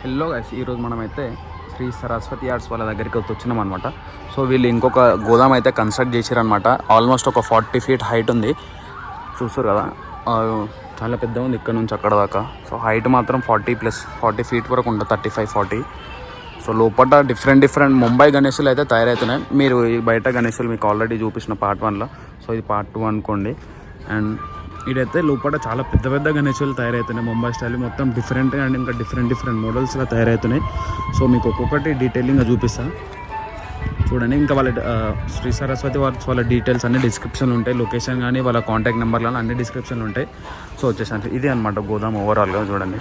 Hello guys, ఈరోజు మనమైతే Shri Saraswati arts వాళ్ళ దగ్గరికి వచ్చినాం అనమాట. సో వీళ్ళు ఇంకొక గోదాం అయితే కన్స్ట్రక్ట్ చేశారనమాట. ఆల్మోస్ట్ ఒక 40 feet హైట్ ఉంది. చూస్తారు కదా, చాలా పెద్ద ఉంది ఇక్కడ నుంచి అక్కడ దాకా. సో హైట్ మాత్రం 40 feet వరకు ఉంటుంది, 35-40. సో లోపల డిఫరెంట్ ముంబై గణేషులు అయితే తయారవుతున్నాయి. మీరు ఈ బయట గణేషులు మీకు ఆల్రెడీ చూపించిన part 1లో. సో ఇది part 2 అనుకోండి. అండ్ ఇదైతే లోపల చాలా పెద్ద గణేషులు తయారవుతున్నాయి ముంబై స్టైల్. మొత్తం డిఫరెంట్గా అండ్ ఇంకా డిఫరెంట్ మోడల్స్గా తయారవుతున్నాయి. సో మీకు ఒక్కొక్కటి డీటెయిలింగ్గా చూపిస్తాను చూడండి. ఇంకా వాళ్ళ శ్రీ సరస్వతి వాళ్ళ డీటెయిల్స్ అన్ని డిస్క్రిప్షన్లు ఉంటాయి. లొకేషన్ కానీ వాళ్ళ కాంటాక్ట్ నెంబర్లు కానీ అన్ని డిస్క్రిప్షన్లు ఉంటాయి. సో వచ్చేసాను, ఇదే అనమాట గోదాం ఓవరాల్గా చూడండి.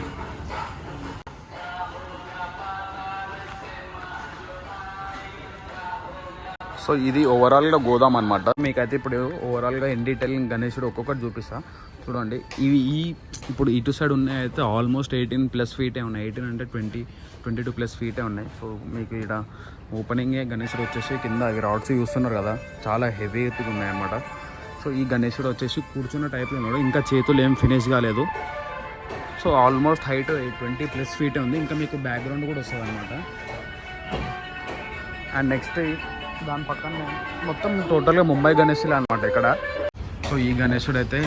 సో ఇది ఓవరాల్గా గోదాం అనమాట. మీకైతే ఇప్పుడు ఓవరాల్గా ఇన్ డీటెయిలింగ్ గణేశుడు ఒక్కొక్కటి చూపిస్తా చూడండి. ఇవి ఇప్పుడు ఇటు సైడ్ ఉన్నాయి అయితే ఆల్మోస్ట్ 18+ feet ఉన్నాయి. 18 అంటే 22+ feet ఉన్నాయి. సో మీకు ఇక్కడ ఓపెనింగే గణేశుడు వచ్చేసి కింద అవి రాడ్స్ చూస్తున్నారు కదా, చాలా హెవీ ఎత్తుగా ఉన్నాయి అనమాట. సో ఈ గణేశుడు వచ్చేసి కూర్చున్న టైప్లో ఉన్నాడు. ఇంకా చేతులు ఏం ఫినిష్ కాలేదు. సో ఆల్మోస్ట్ హైట్ 20+ feet ఉంది. ఇంకా మీకు బ్యాక్గ్రౌండ్ కూడా వస్తుంది అనమాట. అండ్ నెక్స్ట్ దాని పక్కన మొత్తం టోటల్గా ముంబై గణేశులే అనమాట ఇక్కడ. సో ఈ గణేశుడు అయితే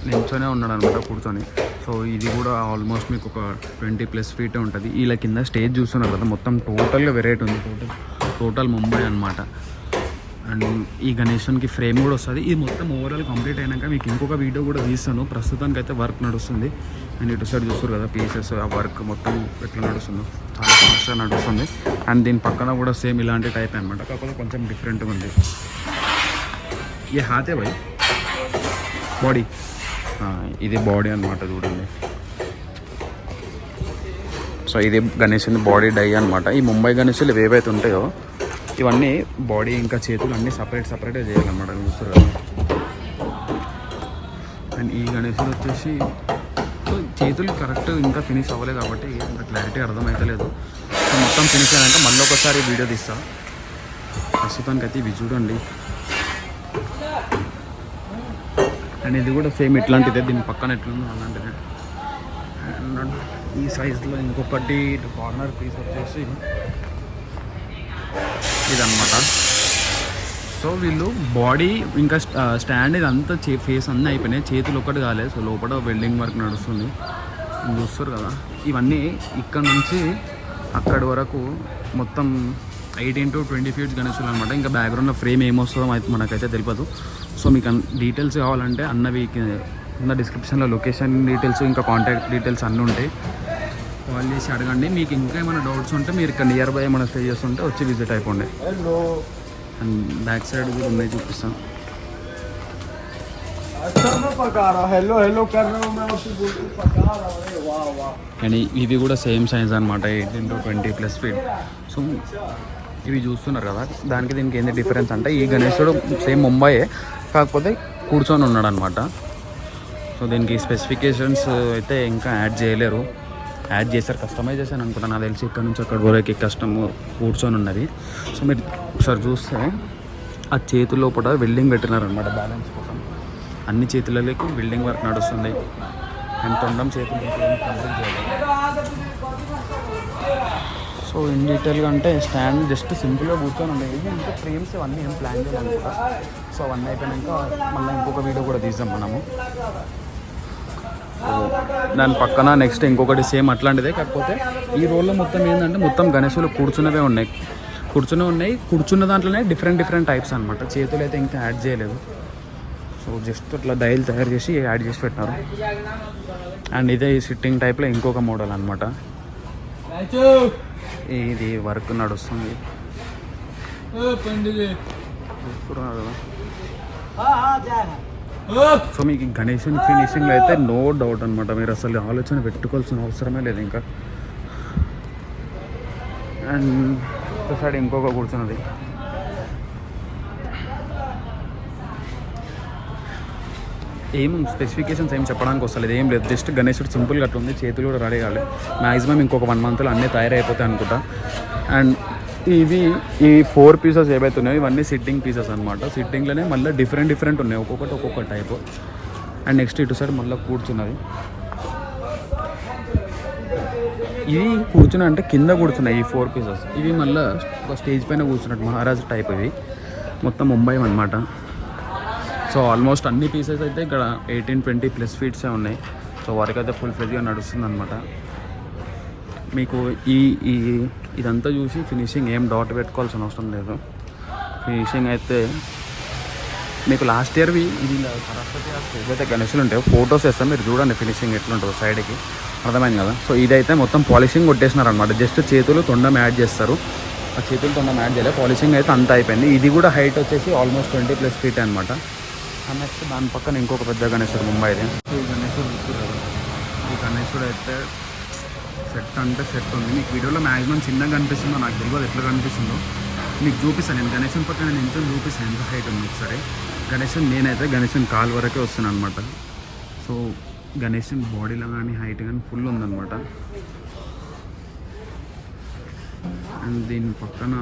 నిల్చొనే ఉన్నాడు అనమాట, కూర్చొని. సో ఇది కూడా ఆల్మోస్ట్ మీకు ఒక 20+ feet ఉంటుంది. ఇలా కింద స్టేజ్ చూస్తున్నారు కదా, మొత్తం టోటల్గా వెరైటీ ఉంది. టోటల్ ముంబై అనమాట. అండ్ ఈ గణేశునికి ఫ్రేమ్ కూడా వస్తుంది. ఇది మొత్తం ఓవరాల్ కంప్లీట్ అయినాక మీకు ఇంకొక వీడియో కూడా తీస్తాను. ప్రస్తుతానికి అయితే వర్క్ నడుస్తుంది. అండ్ ఇటు సైడ్ చూస్తారు కదా పీసెస్, ఆ వర్క్ మొత్తం ఎట్లా నడుస్తుందో చాలా ఫాస్ట్గా నడుస్తుంది. అండ్ దీని పక్కన కూడా సేమ్ ఇలాంటి టైప్ అనమాట, కాకపోతే కొంచెం డిఫరెంట్గా ఉంది. ఈ హాతే భయ్ బాడీ, ఇది బాడీ అనమాట చూడండి. సో ఇది గణేశుని బాడీ డై అనమాట. ఈ ముంబై గణేశులు ఏవైతే ఉంటాయో ఇవన్నీ బాడీ ఇంకా చేతులు అన్నీ సపరేట్గా చేయాలన్నమాట, చూస్తారు కదా. అండ్ ఈ గణేశుడు వచ్చేసి చేతులు కరెక్ట్ ఇంకా ఫినిష్ అవ్వలేదు కాబట్టి ఇంకా క్లారిటీ అర్థమవుతలేదు. సో మొత్తం ఫినిష్ అయ్యాక మళ్ళీ ఒకసారి వీడియో తీస్తా. ప్రస్తుతానికి అయితే ఇవి చూడండి. అండ్ ఇది కూడా సేమ్ ఇట్లాంటిదే, దీని పక్కన ఎట్లుందో అలాంటిదే. అండ్ ఈ సైజులో ఇంకొకటి కార్నర్ పీస్ వచ్చేసి ఇదన్నమాట. సో వీళ్ళు బాడీ ఇంకా స్టాండ్ ఇదంతా ఫేస్ అన్నీ అయిపోయినాయి, చేతులు ఒక్కటి కాలేదు. సో లోపల వెల్డింగ్ వర్క్ నడుస్తుంది, చూస్తారు కదా. ఇవన్నీ ఇక్కడ నుంచి అక్కడి వరకు మొత్తం 18 to 20 feet గణేశులు అనమాట. ఇంకా బ్యాక్గ్రౌండ్లో ఫ్రేమ్ ఏమొస్తుందో మనకైతే తెలియదు. సో మీకు డీటెయిల్స్ కావాలంటే అన్నవి కింద డిస్క్రిప్షన్లో లొకేషన్ డీటెయిల్స్ ఇంకా కాంటాక్ట్ డీటెయిల్స్ అన్నీ ఉంటాయి. కాల్ చేసి అడగండి. మీకు ఇంకా ఏమైనా డౌట్స్ ఉంటే మీరు ఇక్కడ నియర్ బై ఏమైనా స్టే చేస్తుంటే వచ్చి విజిట్ అయిపోండి. అండ్ బ్యాక్ సైడ్ కూడా ఉన్నాయి, చూపిస్తాను. అండ్ ఇవి కూడా సేమ్ సైజ్ అనమాట, 18 to 20+ feet. సో ఇవి చూస్తున్నారు కదా, దానికి దీనికి ఏంటి డిఫరెన్స్ అంటే ఈ గణేశుడు సేమ్ ముంబైయే, కాకపోతే కూర్చొని ఉన్నాడు అనమాట. సో దీనికి స్పెసిఫికేషన్స్ అయితే ఇంకా యాడ్ చేశారు, కస్టమైజ్ చేశాను అనుకుంటా. నాకు తెలిసి ఇక్కడ నుంచి అక్కడ వరకు కస్టమ్ కూర్చొని ఉన్నది. సో మీరు ఒకసారి చూస్తే ఆ చేతుల లోపల వెల్డింగ్ పెట్టినారనమాట బ్యాలెన్స్ కోసం. అన్ని చేతులకి వెల్డింగ్ వర్క్ నడుస్తుంది. అండ్ తొండం చేతులు కంప్లీట్ చేయాలి. సో ఇన్ డీటెయిల్గా అంటే స్టాండ్ జస్ట్ సింపుల్గా కూర్చొని ఉండేది. ఇంకా ఫ్రేమ్స్ అవన్నీ ఏం ప్లాన్ చేయాలనుకుంటా. సో అవన్నీ అయిపోయాక మళ్ళీ ఇంకొక వీడియో కూడా తీసాం మనము. దాని పక్కన నెక్స్ట్ ఇంకొకటి సేమ్ అట్లాంటిదే, కాకపోతే ఈ రోల్లో మొత్తం ఏంటంటే మొత్తం గణేశులు కూర్చున్నవే ఉన్నాయి. కూర్చున్న దాంట్లోనే డిఫరెంట్ టైప్స్ అనమాట. చేతులు అయితే ఇంకా యాడ్ చేయలేదు. సో జస్ట్ అట్లా డైల్ తయారు చేసి యాడ్ చేసి పెట్టినారు. అండ్ ఇదే ఈ సిట్టింగ్ టైప్లో ఇంకొక మోడల్ అనమాట. ఇది వర్క్ నడుస్తుంది. సో మీకు గణేశుని ఫినిషింగ్లో అయితే నో డౌట్ అనమాట, మీరు అసలు ఆలోచన పెట్టుకోవాల్సిన అవసరమే లేదు ఇంకా. అండ్ సైడ్ ఇంకొక కూర్చున్నది. ఏం స్పెసిఫికేషన్స్ ఏం చెప్పడానికి వస్తలేదు, ఏం లేదు. జస్ట్ గణేశుడు సింపుల్గా అట్లా ఉంది, చేతులు కూడా రెడీ కాలేదు. మ్యాక్సిమం ఇంకొక 1 monthలో అన్నీ తయారైపోతాయి అనుకుంటా. అండ్ ఈ 4 pieces ఏవైతే ఉన్నాయో ఇవన్నీ సిట్టింగ్ పీసెస్ అనమాట. సిట్టింగ్లోనే మళ్ళీ డిఫరెంట్ ఉన్నాయి, ఒక్కొక్క టైపు. అండ్ నెక్స్ట్ ఇటు సైడ్ మళ్ళీ కూర్చున్నది. ఇవి కూర్చున్నా అంటే కింద కూర్చున్నాయి ఈ 4 పీసెస్. ఇవి మళ్ళీ ఒక స్టేజ్ పైన కూర్చున్నట్టు మహారాజ్ టైప్ ఇవి. మొత్తం ముంబై అనమాట. సో ఆల్మోస్ట్ అన్ని పీసెస్ అయితే ఇక్కడ 18-20+ ఫీట్సే ఉన్నాయి. సో వారికి అయితే ఫుల్ ఫ్లెజ్గా నడుస్తుంది అనమాట. మీకు ఇదంతా చూసి ఫినిషింగ్ ఏం డాట్ పెట్టుకోవాల్సిన అవసరం లేదు. ఫినిషింగ్ అయితే మీకు లాస్ట్ ఇయర్వి ఇది సరస్వతి ఏదైతే గణేషులు ఉంటాయో ఫొటోస్ వేస్తాం, మీరు చూడండి ఫినిషింగ్ ఎట్లుంటుందో సైడ్కి, అర్థమైంది కదా. సో ఇదైతే మొత్తం పాలిషింగ్ కొట్టేసినారు అనమాట. జస్ట్ చేతులు తొండం యాడ్ చేస్తారు. ఆ చేతులు తొండం యాడ్ చేయలేదు, పాలిషింగ్ అయితే అంతా అయిపోయింది. ఇది కూడా హైట్ వచ్చేసి ఆల్మోస్ట్ 20+ ఫీట్ అనమాట. నెక్స్ట్ దాని పక్కన ఇంకొక పెద్ద గణేశుడు ముంబైది. ఈ గణేశుడు చూస్తున్నారు. ఈ గణేశుడు అయితే సెట్ అంటే సెట్ ఉంది. మీకు వీడియోలో మ్యాక్సిమం చిన్నగా కనిపిస్తుందో నాకు తెలియదు, ఎట్లా కనిపిస్తుందో మీకు చూపిస్తాను. నేను గణేశుని పక్కన నించొని చూపిస్తాను ఎంత హైట్ ఉంది ఒకసారి. గణేశుని నేనైతే గణేశుని కాలు వరకే వస్తున్నాను అనమాట. సో గణేశుని బాడీలో కానీ హైట్ కానీ ఫుల్ ఉందన్నమాట. అండ్ దీని పక్కన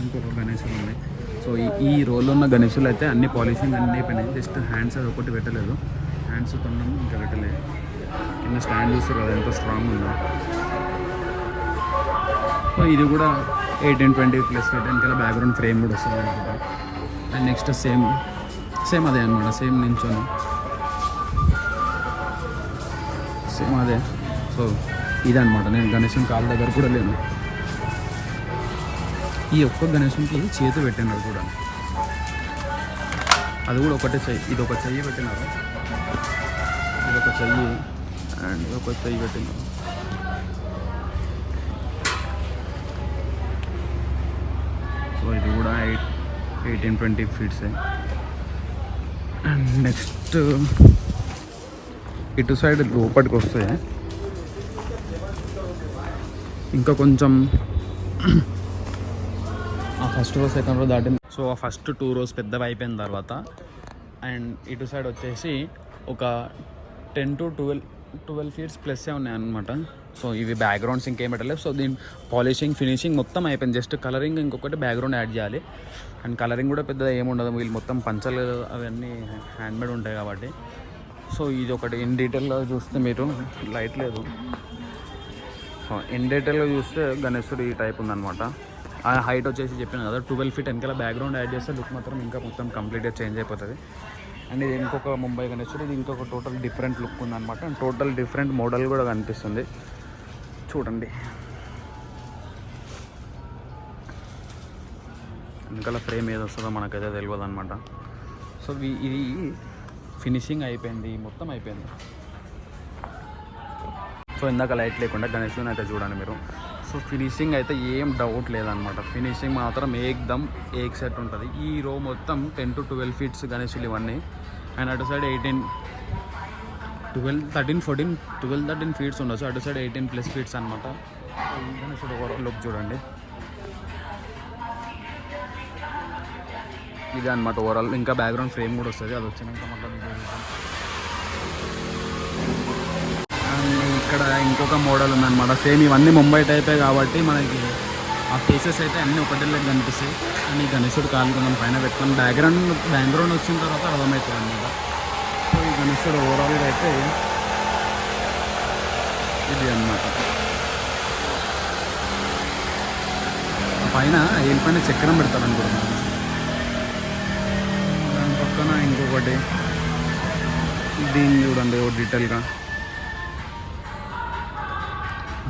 ఇంకొక గణేశులు ఉంది. సో ఈ రోల్లో ఉన్న గణేశులు అయితే అన్ని పాలిషింగ్ అన్నీ అయిపోయినాయి. జస్ట్ హ్యాండ్స్ అది ఒకటి పెట్టలేదు, హ్యాండ్స్ తొండం ఇంకా పెట్టలేదు. కింద స్టాండ్ చూస్తారు కదా ఎంత స్ట్రాంగ్ ఉందో. సో ఇది కూడా 18-20+ ఫీట్. వెనకాల బ్యాక్గ్రౌండ్ ఫ్రేమ్ కూడా వస్తుంది అనమాట. అండ్ నెక్స్ట్ సేమ్ అదే అనమాట. సేమ్ నించొని సేమ్ అదే. సో ఇదనమాట. నేను గణేశుని కాళ్ళ దగ్గర కూడా లేను. ఈ ఒక్క గణేశునికి చేతి పెట్టినారు కూడా, అది కూడా ఒకటే చెయ్యి. ఇది ఒక చెయ్యి పెట్టినారు, ఇది ఒక చెయ్యి అండ్ ఒక చెయ్యి పెట్టినారు. సో ఇది కూడా 18-20 ఫీట్సే. అండ్ నెక్స్ట్ ఇటు సైడ్ లోపలికి వస్తే ఇంకా కొంచెం ఆ ఫస్ట్ రో సెకండ్ రో దాటింది. సో ఆ ఫస్ట్ 2 rows పెద్దవి అయిపోయిన తర్వాత అండ్ ఇటు సైడ్ వచ్చేసి ఒక 10-12 ఫీట్స్ ప్లస్సే ఉన్నాయి అనమాట. సో ఇవి బ్యాక్గ్రౌండ్స్ ఇంకేం పెట్టలేదు. సో దీని పాలిషింగ్ ఫినిషింగ్ మొత్తం అయిపోయింది. జస్ట్ కలరింగ్ ఇంకొకటి బ్యాక్గ్రౌండ్ యాడ్ చేయాలి. అండ్ కలరింగ్ కూడా పెద్దగా ఏముండదు, వీళ్ళు మొత్తం పంచలు అవన్నీ హ్యాండ్మేడ్ ఉంటాయి కాబట్టి. సో ఇది ఒకటి ఇన్ డీటెయిల్గా చూస్తే మీరు లైట్ లేదు. సో ఇన్ డీటెయిల్గా చూస్తే గణేశుడు ఈ టైప్ ఉందన్నమాట. ఆ హైట్ వచ్చేసి చెప్పాను కదా 12 ఫీట్. వెనకాల బ్యాక్గ్రౌండ్ యాడ్ చేస్తే లుక్ మాత్రం ఇంకా మొత్తం కంప్లీట్గా చేంజ్ అయిపోతుంది. అండ్ ఇది ఇంకొక ముంబై గణేశుడు. ఇది ఇంకొక టోటల్ డిఫరెంట్ లుక్ ఉందన్నమాట. అండ్ టోటల్ డిఫరెంట్ మోడల్ కూడా కనిపిస్తుంది చూడండి. వెనకాల ఫ్రేమ్ ఏది వస్తుందో మనకైతే తెలియదు అనమాట. సో ఇది ఫినిషింగ్ అయిపోయింది, మొత్తం అయిపోయింది. సో ఇందాక లైట్ లేకుండా గణేశుని అయితే చూడండి మీరు. సో ఫినిషింగ్ అయితే ఏం డౌట్ లేదనమాట. ఫినిషింగ్ మాత్రం ఏకదమ్ ఏక్ సెట్ ఉంటుంది. ఈ రో మొత్తం 10-12 ఫీట్స్ గణేశులు ఇవన్నీ. అండ్ అటు సైడ్ 12-13 ఫీట్స్ ఉండొచ్చు. అటు సైడ్ 18+ ఫీట్స్ అనమాట. గణేశుడు ఓవరాల్ లుక్ చూడండి. ఇది అనమాట ఓవరాల్. ఇంకా బ్యాక్గ్రౌండ్ ఫ్రేమ్ కూడా వస్తుంది, అది వచ్చినాక మొత్తం. ఇక్కడ ఇంకొక మోడల్ ఉందన్నమాట. సేమ్ ఇవన్నీ ముంబై టైపే కాబట్టి మనకి ఆ ఫేసెస్ అయితే అన్నీ ఒకటేలాగా కనిపిస్తాయి. అండ్ ఈ గణేశుడు కాలు మనం పైన పెట్టుకొని బ్యాక్గ్రౌండ్ వచ్చిన తర్వాత అర్థమవుతుంది అనమాట. సో ఈ గణేశుడు ఓవరాల్గా అయితే ఇది అన్నమాట. పైన పైన చక్రం పెడతారు అనుకుంటున్నాను. దాని పక్కన ఇంకొకటి దీన్ని చూడండి డీటెయిల్గా.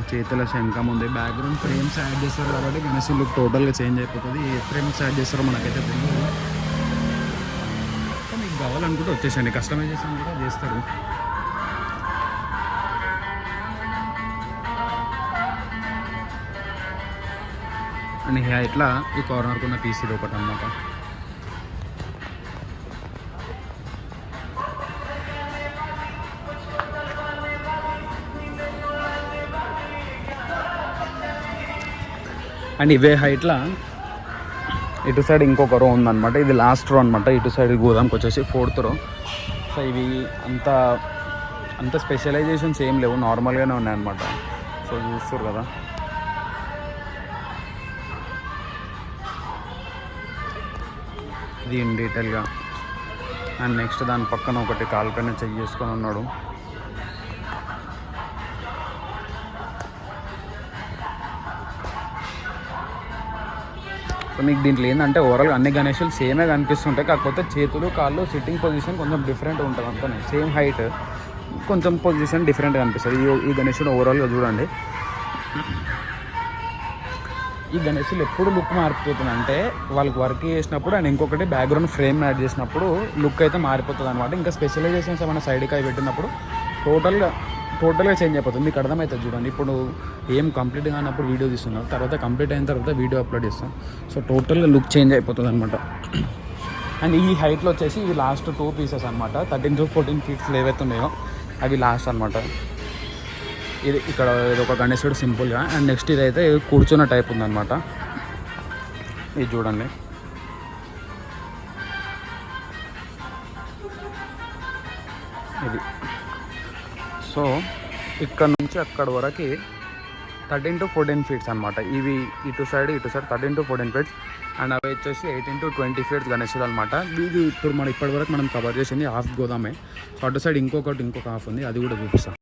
చేతుల శంఖం ఉంది. బ్యాక్గ్రౌండ్ ఫ్రేమ్స్ యాడ్ చేస్తారు కాబట్టి గణేశుడు లుక్ టోటల్గా చేంజ్ అయిపోతుంది. ఏ ఫ్రేమ్స్ యాడ్ చేస్తారో మనకైతే తెలియదు. మీకు కావాలనుకుంటే వచ్చేసండి, కస్టమైజేషన్ కూడా చేస్తారు. అండ్ ఇట్లా ఈ కార్నర్కి ఉన్న పీస్ ఇది ఒకటి అన్నమాట. అండ్ ఇవే హైట్లా ఇటు సైడ్ ఇంకొక రో ఉందన్నమాట. ఇది లాస్ట్ రో అనమాట. ఇటు సైడ్ గోదాంకి వచ్చేసి 4th రో. సో ఇవి అంత స్పెషలైజేషన్స్ ఏం లేవు, నార్మల్గానే ఉన్నాయన్నమాట. సో చూస్తారు కదా. ఇది ఇన్ డీటెయిల్గా. అండ్ నెక్స్ట్ దాని పక్కన ఒకటి కాలు పైన చెయ్యి చేసుకొని ఉన్నాడు. సో మీకు దీంట్లో ఏంటంటే ఓవరాల్గా అన్ని గణేషులు సేమే కనిపిస్తుంటాయి, కాకపోతే చేతులు కాళ్ళు సిట్టింగ్ పొజిషన్ కొంచెం డిఫరెంట్ ఉంటుంది అంతనే. సేమ్ హైట్ కొంచెం పొజిషన్ డిఫరెంట్ కనిపిస్తుంది. ఈ గణేషుడు ఓవరాల్గా చూడండి. ఈ గణేషులు ఎప్పుడు లుక్ మారిపోతుంది అంటే వాళ్ళకి వర్క్ చేసినప్పుడు అండ్ ఇంకొకటి బ్యాక్గ్రౌండ్ ఫ్రేమ్ యాడ్ చేసినప్పుడు లుక్ అయితే మారిపోతుంది అనమాట. ఇంకా స్పెషలైజేషన్స్ ఏమైనా సైడ్కి అవి పెట్టినప్పుడు టోటల్గా చేంజ్ అయిపోతుంది. మీకు అర్థమవుతుంది చూడండి. ఇప్పుడు ఏం కంప్లీట్ కానప్పుడు వీడియో తీస్తున్నాం, తర్వాత కంప్లీట్ అయిన తర్వాత వీడియో అప్లోడ్ చేస్తాం. సో టోటల్గా లుక్ చేంజ్ అయిపోతుంది అనమాట. అండ్ ఈ హైట్లో వచ్చేసి ఇవి లాస్ట్ 2 పీసెస్ అనమాట. 13 to 14 feet ఏవైతే ఉన్నాయో అవి లాస్ట్ అనమాట. ఇది ఇక్కడ ఇది ఒక గణేశుడు సింపుల్గా. అండ్ నెక్స్ట్ ఇదైతే కూర్చున్న టైప్ ఉందన్నమాట. ఇది చూడండి. ఇది సో ఇక్కడ నుంచి అక్కడ వరకు 13 to 14 feet అనమాట. ఇవి ఇటు సైడ్ 13 to 14 feet. అండ్ అవి వచ్చేసి 18 to 20 feet గణేశుడు అనమాట. ఇది ఇప్పుడు ఇప్పటివరకు మనం కవర్ చేసింది హాఫ్ గోదామే. సో అటు సైడ్ ఇంకొక హాఫ్ ఉంది, అది కూడా చూపిస్తాం.